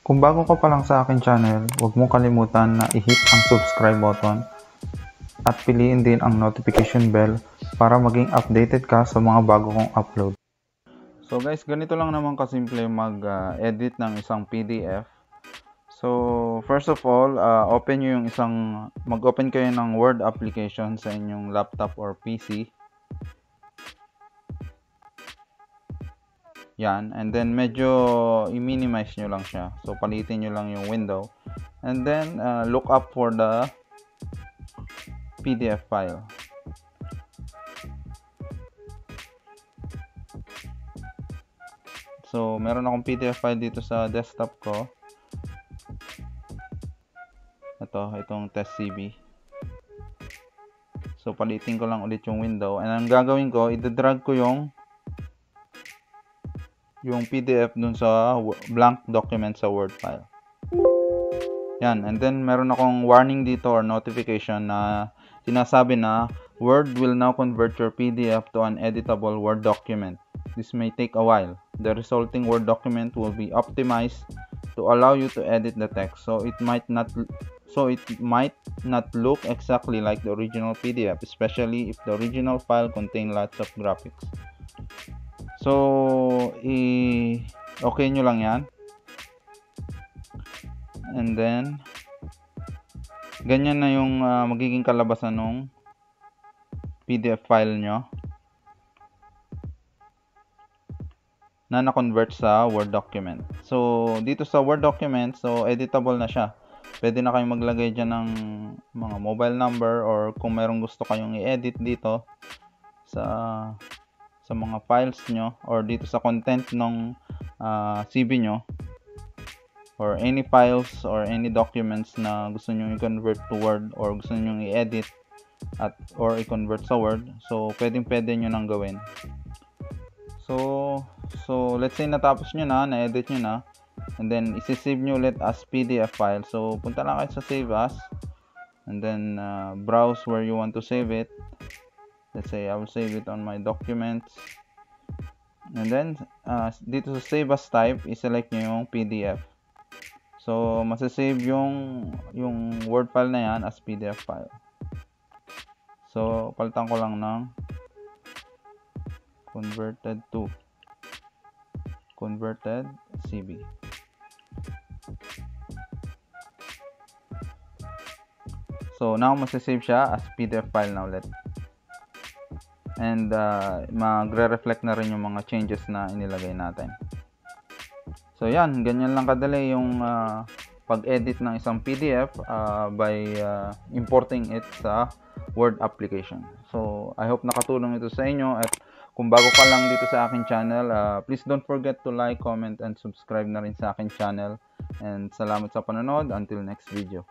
Kung bago ka pa lang sa akin channel, huwag mong kalimutan na i-hit ang subscribe button at piliin din ang notification bell para maging updated ka sa mga bago kong upload. So guys, ganito lang naman kasimple mag-edit ng isang PDF. So first of all, open nyo yung mag-open kayo ng Word application sa inyong laptop or PC. Yan, and then medyo i-minimize nyo lang siya. So palitin nyo lang yung window. And then look up for the PDF file. So meron akong PDF file dito sa desktop ko. Itong test.cb. So palitin ko lang ulit yung window. And ang gagawin ko, i-drag ko yung PDF dun sa blank document sa Word file. Yan, and then meron akong warning dito or notification na sinasabi na Word will now convert your PDF to an editable Word document. This may take a while. The resulting Word document will be optimized to allow you to edit the text, so it might not look exactly like the original PDF, especially if the original file contained lots of graphics. So, okay nyo lang yan. And then, ganyan na yung magiging kalabasan ng PDF file nyo na na-convert sa Word document. So, dito sa Word document, so editable na siya. Pwede na kayong maglagay dyan ng mga mobile number or kung merong gusto kayong i-edit dito sa mga files nyo or dito sa content ng CB nyo or any files or any documents na gusto nyo i-convert to Word or gusto nyo i-edit or i-convert sa Word. So, pwede nyo nang gawin. So let's say natapos nyo na, na-edit nyo na, and then isi-save nyo ulit as PDF file. So, punta lang kayo sa Save As, and then browse where you want to save it. Let's say I will save it on my documents, and then dito sa Save As type, i-select nyo yung PDF. So, masasave yung Word file na yan as PDF file. So, palitan ko lang ng converted CB. So, now masasave siya as PDF file na ulit. And magre-reflect na rin yung mga changes na inilagay natin. So, yan. Ganyan lang kadali yung pag-edit ng isang PDF by importing it sa Word application. So, I hope nakatulong ito sa inyo. At kung bago ka lang dito sa aking channel, please don't forget to like, comment, and subscribe na rin sa aking channel. And salamat sa panonood. Until next video.